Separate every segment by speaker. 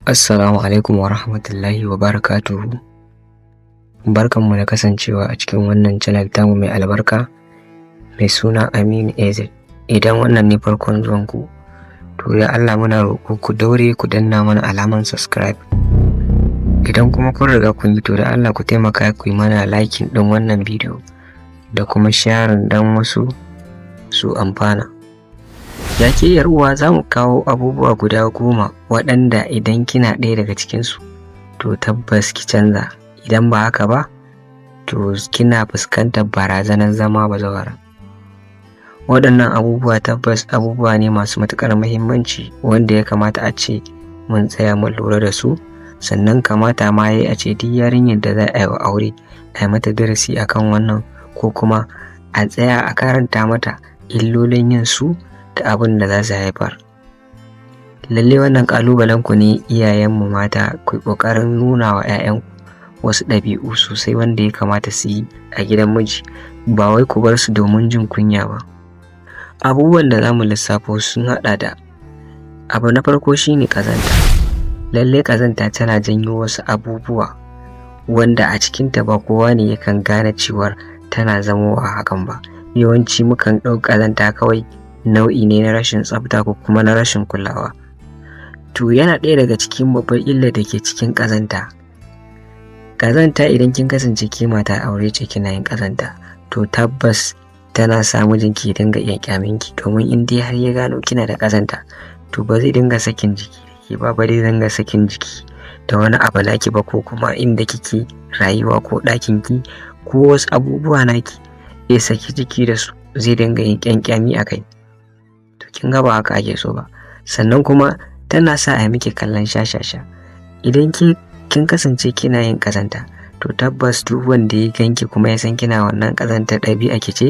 Speaker 1: Assalamu alaikum wa rahmatullahi wa barakatuhu. Barkanmu da kasancewa a cikin wannan channel tamu mai albarka mai suna Aminu AZ. Idan wannan ne farkon zuwanku, to ya Allah muna roƙo ku daure ku danna mana alaman subscribe. Idan kuma kun riga kun yi, to da Allah ku taimaka ku yi mana liking ɗin wannan bidiyo da kuma sharing dan wasu su amfana. Ya ke uwa, za mu kawo abubuwa guda 10 waɗanda idan kina ɗaya daga cikinsu to tabbas ki canza, idan ba haka ba to kina fuskantar barazanar zama bazawara. Waɗannan abubuwa tabbas abubuwa ne masu matuƙar muhimmanci wanda ya kamata a ce mun tsaya mun lura da su, sannan kamata ma yayi a ce duk yarinyar da za a yi wa aure a yi mata darasi akan wannan, ko kuma a tsaya a karanta mata illolin yin su da abin da za su haifar. Lalle wannan ƙalubalen ku ne iyayenmu mata, ku yi ƙoƙarin nuna wa 'ya'yanku wasu ɗabi'u sosai wanda ya kamata su yi a gidan miji, ba wai ku bar su domin jin kunya ba. Abubuwan da za mu lissafo sun haɗa da: abu na farko shine ƙazanta. Lalle ƙazanta tana janyo wasu abubuwa wanda a cikinta ba kowa ne yakan gane cewar tana zamowa hakan ba. Yawanci mukan ɗau ƙazanta kawai nau'i ne na rashin tsafta ko kuma na rashin kulawa. To yana ɗaya daga cikin babbar illar da ke cikin ƙazanta. Ƙazanta, idan kin kasance ke mata aure ce kina yin ƙazanta, to tabbas tana sa mijinki ya dinga iya kyaminki, domin in dai har ya gano kina da ƙazanta to ba zai dinga sakin jiki da ke ba, zai dinga sakin jiki da wani abu naki ba, ko kuma inda kike rayuwa ko ɗakinki ko wasu abubuwa naki ya saki jiki da su, zai dinga yin kyankyami a kai. Kin ga ba haka ake so ba. Sannan kuma tana sa a miki kallon shashasha. Idan kin kasance kina yin ƙazanta, to tabbas duk wanda ya ganki kuma ya san kina wannan ƙazantar ɗabi'a ki ce,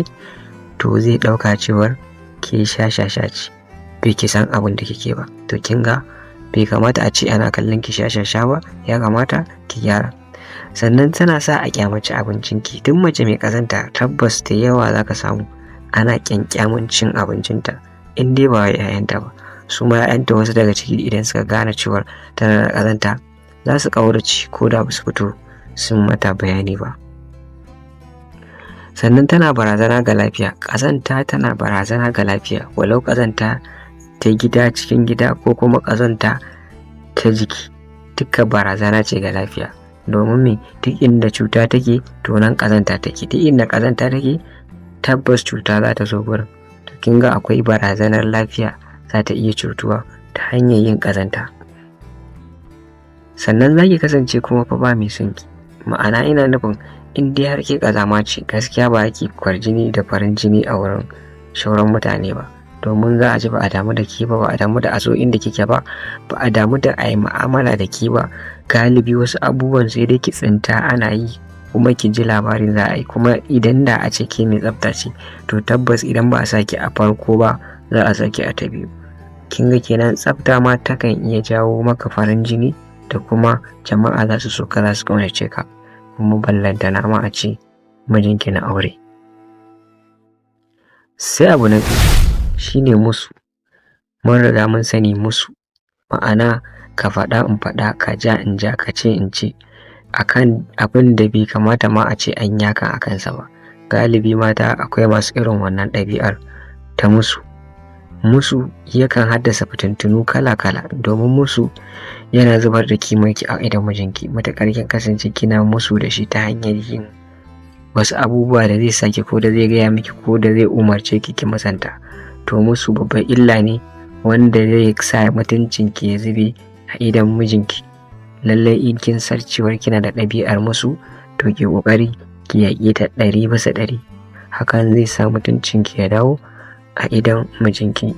Speaker 1: to zai ɗauka cewar ke shashasha ce, bai ki san abin da kike ba. To kin ga bai kamata a ce ana kallon ki shashasha ba, ya kamata ki gyara. Sannan tana sa a kyamaci abincinki. Duk mace mai ƙazanta tabbas da yawa za ka samu ana kyankyamin cin abincinta, in dai ba 'ya'yanta ba. Su ma 'ya'yanta wasu daga ciki idan suka gane cewar tana da ƙazanta za su ƙaurace ko da ba su fito sun mata bayani ba. Sannan tana barazana ga lafiya. Ƙazanta tana barazana ga lafiya, walau ƙazanta ta gida, cikin gida, ko kuma ƙazanta ta jiki, duka barazana ce ga lafiya. Domin me? Duk inda cuta take to nan ƙazanta take, duk inda ƙazanta take tabbas cuta za ta zo gurin. Kin ga akwai barazanar lafiya za ta iya cutuwa ta hanyar yin ƙazanta. Sannan za ki kasance kuma fa ba mai son ki. Ma'ana ina nufin in dai har ke ƙazama ce, gaskiya ba ki kwarjini da farin jini a wurin sauran mutane ba, domin za a ji ba a damu da ke ba, ba a damu da a zo inda kike ba, ba a damu da a yi mu'amala da ke ba. Galibi wasu abubuwan sai dai ki tsinta ana yi kuma ki ji labarin za a yi. Kuma idan da a ce ke mai tsafta ce, to tabbas idan ba a saki a farko ba za a saki a ta biyu. Kin ga kenan tsafta ma takan iya jawo maka farin jini, da kuma jama'a za su so ka, za su ƙaunace ka, kuma ballantana ma a ce mijinki na aure. Sai abu na biyu shine musu. Mun riga mun sani musu, ma'ana ka faɗa in faɗa, ka ja in ja, ka ce in ce akan abin da bai kamata ma a ce an yaka a kansa ba. Galibi mata akwai masu irin wannan ɗabi'ar ta musu. Musu yakan haddasa fitintunu kala-kala, domin musu yana zubar da kimarki a idan mijinki, matuƙar kin kasance kina musu da shi ta hanyar yin wasu abubuwa da zai saki, ko da zai gaya miki, ko da zai umarce ki musanta. To musu babban illa ne wanda zai sa mutuncinki ya zube a idan mijinki. Lallai in kin san cewar kina da ɗabi'ar musu, to ki ƙoƙari ki yaƙe ta 100%. Hakan zai sa mutuncinki ya dawo a idan mijinki.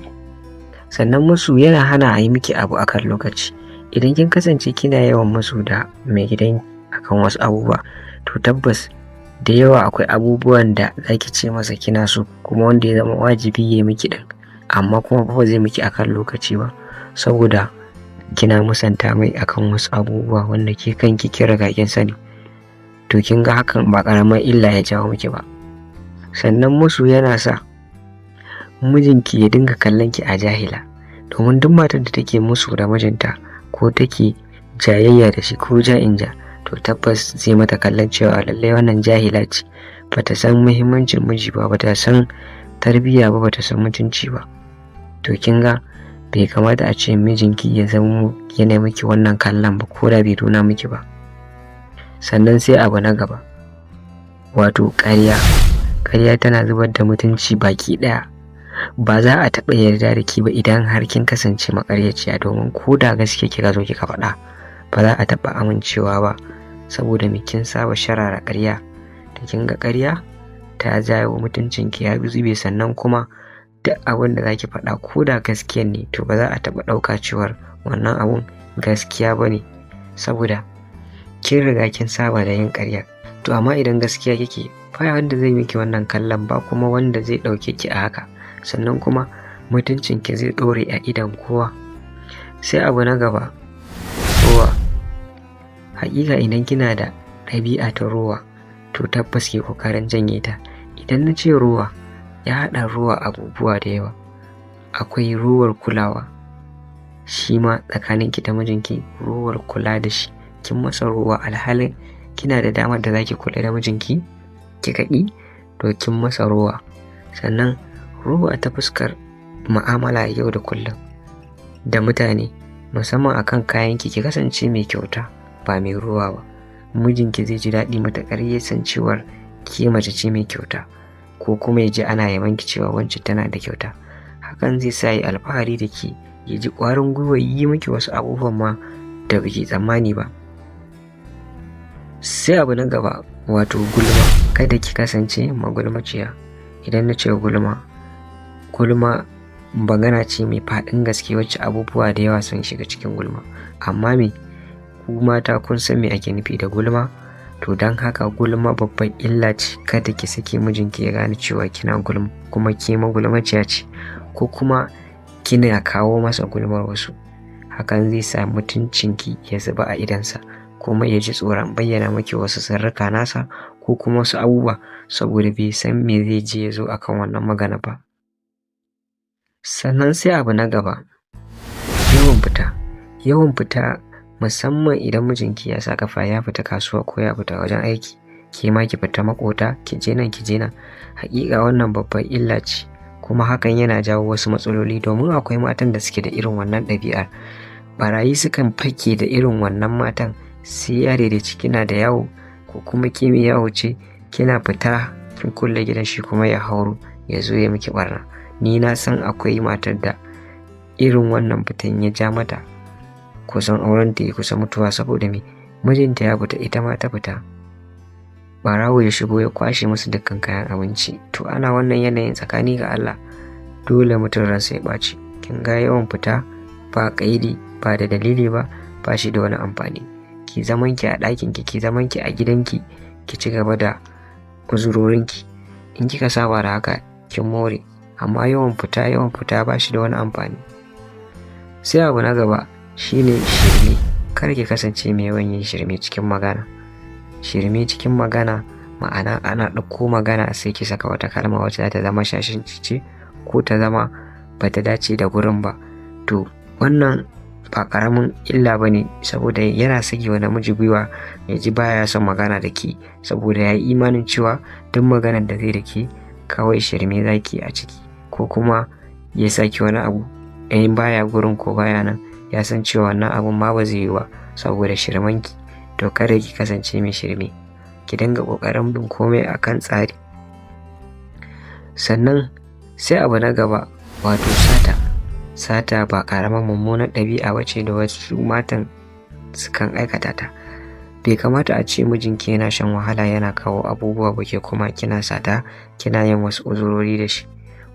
Speaker 1: Sannan musu yana hana a yi miki abu akan lokaci. Idan kin kasance kina yawan musu da mai gidan akan wasu abubuwa, to tabbas da yawa akwai abubuwan da za ki ce masa kina so, kuma wanda ya zama wajibi ya miki ɗin, amma kuma ba zai miki akan lokaci ba, saboda kina musanta mai akan wasu abubuwa wanda ke kanki kin riga kin sani. To kin ga hakan ba ƙaramar illa ya jawo miki ba. Sannan musu yana sa mijinki ya dinga kallon ki a jahila, domin duk matar da take musu da mijinta ko take jayayya da shi ko ja, to tabbas zai mata kallon cewa lallai wannan jahila ce, bata san muhimmancin miji ba, bata san tarbiyya ba, bata san mutunci ba. To kin ga bai kamata a ce mijinki ya zama yana miki wannan kallon ba, ko da bai nuna miki ba. Sannan sai abu na gaba, wato ƙarya. Ƙarya tana zubar da mutunci baki ɗaya. Ba za a taɓa yarda da ki ba idan har kin kasance maƙaryaciya, domin ko da gaske kika zo kika faɗa ba za a taɓa amincewa ba, saboda me kin saba sharara ƙarya. Da kin ga ƙarya ta jawo mutuncinki ya zube, sannan kuma duk abin da zaki faɗa ko da gaskiya ne to ba za a taɓa ɗauka cewar wannan abun gaskiya ba ne, saboda kin riga kin saba da yin ƙarya. To amma idan gaskiya kike, ba wanda zai miki wannan kallon ba, kuma wanda zai ɗauke ki a haka, sannan kuma mutuncinki zai ɗore a idon kowa. Sai abu na gaba, rowa. Haƙiƙa idan kina da ɗabi'a ta rowa, to tabbas ke ƙoƙarin janye ta. Idan na ce rowa, ya haɗa rowa abubuwa da yawa. Akwai rowar kulawa, shi ma tsakaninki da mijinki rowar kula da shi. Kin masa rowa alhalin kina da damar da zaki kula da mijinki, kika ƙi, to kin masa rowa. Sannan rowa ta fuskar mu'amala yau da kullum da mutane, musamman akan kayanki, ki kasance mai kyauta ba mai rowa ba. Mijinki zai ji daɗi matuƙar ya san cewar ke mace ce mai kyauta, ko kuma ya ji ana yabanki cewa wance tana da kyauta. Hakan zai sa ya alfahari da ke, ya ji ƙwarin gwiwa yi miki wasu abubuwan ma da baki tsammani ba. Sai abu na gaba, wato gulma. Kada ki kasance magulmaciya. Idan na ce gulma magana ce mai faɗin gaske wacce abubuwa da yawa sun shiga cikin gulma. Amma me, ku mata kun san me ake nufi da gulma, to don haka gulma babban illa ce. Kada ki sake mijinki ya gane cewa kina gulma, kuma ke magulmaciya ce, ko kuma kina kawo masa gulmar wasu. Hakan zai sa mutuncinki ya zuba a idansa, kuma ya ji tsoron bayyana maki wasu sirrika nasa ko kuma wasu abubuwa, saboda bai san me zai je ya zo akan wannan magana ba. Sannan sai abu na gaba, yawan fita musamman idan mijinki ya sa kafa ya fita kasuwa ko ya fita wajen aiki, ke ma ki fita makota, ki je nan ki je nan. Haƙiƙa wannan babbar illa ce, kuma hakan yana jawo wasu matsaloli, domin akwai matan da suke da irin wannan ɗabi'ar. Barayi sukan fake da irin wannan matan, sai ya daidaici kina da yawo, ko kuma ke mai yawo ce, kina fita kin kulle gidan shi kuma ya hauro ya zo ya miki barna. Ni na san akwai matar da irin wannan fitan ya ja mata kusan auren ta ya kusa mutuwa, saboda me, mijinta ya fita ita ma ta fita, barawo ya shigo ya kwashe musu dukkan kayan abinci. To ana wannan yanayin, tsakani ga Allah dole mutum ransa ya ɓaci. Kin ga yawan fita ba ƙaidi, ba da dalili ba shi da wani amfani. Ki zaman ki a ɗakin ki zaman ki a gidanki, ki ci gaba da uzurorinki. In kika saba da haka kin more, amma yawan fita ba shi da wani amfani. Sai abu na gaba shine shirme. Kar ki kasance mai yawan yin shirme cikin magana. Shirme cikin magana ma'ana ana ɗauko magana sai ki saka wata kalma wacce za ta zama shashanci ce, ko ta zama ba ta dace da gurin ba. To wannan ba ƙaramin illa ba ne, saboda yana sake wa namiji gwiwa ya ji baya son magana da ke, saboda ya yi imanin cewa duk maganar da zai da ke kawai shirme zaki a ciki, ko kuma ya saki wani abu in baya gurin ko baya nan, ya san cewa wannan abun ma ba zai yi ba saboda shirmanki. To kada ki kasance mai shirme, ki dinga ƙoƙarin bin komai akan tsari. Sannan sai abu na gaba, wato sata ba ƙaramin mummunar ɗabi'a bace da wasu matan sukan aikata ta. Bai kamata a ce mijinki yana shan wahala yana kawo abubuwa ba, ke kuma kina sata, kina yin wasu uzurori da shi.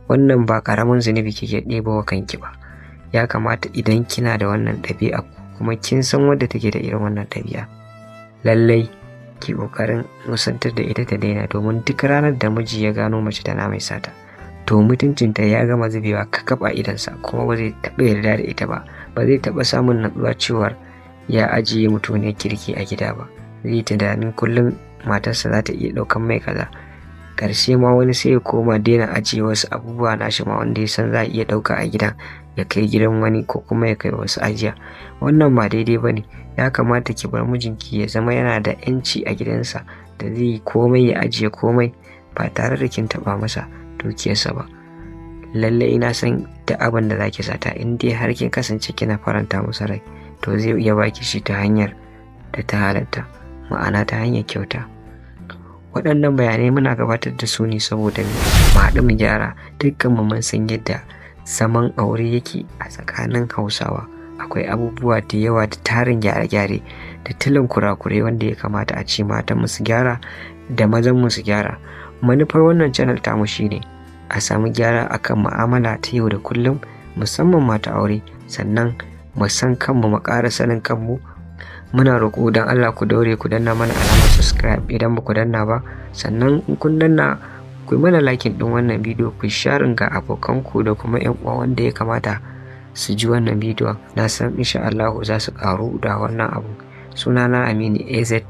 Speaker 1: Wannan ba ƙaramin zunubi kike ɗebo wa kanki ba. Ya kamata idan kina da wannan ɗabi'a, kuma kin san wadda take da irin wannan ɗabi'a, lallai ki ƙoƙarin nusantar da ita ta daina, domin duk ranar da miji ya gano mace tana mai sata, to mutuncinta ya gama zubewa kakaf a idansa, kuma ba zai taɓa yarda da ita ba zai taɓa samun natsuwa cewar ya ajiye mutuniyar kirki a gida ba. Zai tunanin kullum matarsa za ta iya ɗaukan mai kaza. Ƙarshe ma wani sai ya koma daina ajiye wasu abubuwa nashi ma wanda ya san za a iya ɗauka a gidan ya kai gidan wani ko kuma ya kai wasu ajiya. Wannan ba daidai ba ne. Ya kamata ki bar mijinki ya zama yana da 'yanci a gidansa da zai yi komai, ya ajiye komai ba tare da kin taɓa masa dukiyarsa ba. Lallai ina san da abin da zaki sata in dai har kin kasance kina faranta masa rai, to zai iya baki shi ta hanyar da ta halatta, ma'ana ta hanyar kyauta. Waɗannan bayanai muna gabatar da su ne saboda mu haɗu mu gyara. Dukkanmu mun san yadda zaman aure yake a tsakanin Hausawa. Akwai abubuwa da yawa da tarin gyare-gyare da tilin kurakurai wanda ya kamata a ce matan su gyara da mazan su gyara. Manufar wannan channel tamu shine a samu gyara akan mu'amala ta yau da kullum, musamman mata aure, sannan mu san kanmu, mu ƙara sanin kanmu. Muna roƙo don Allah ku daure ku danna mana alamar subscribe idan ba ku danna ba, sannan in kun danna ku yi mana liking ɗin wannan bidiyo, ku sharing ga abokanku da kuma 'yan uwa wanda ya kamata su ji wannan bidiyon. Na san insha Allah za su ƙaru da wannan abu. Sunana Aminu AZ.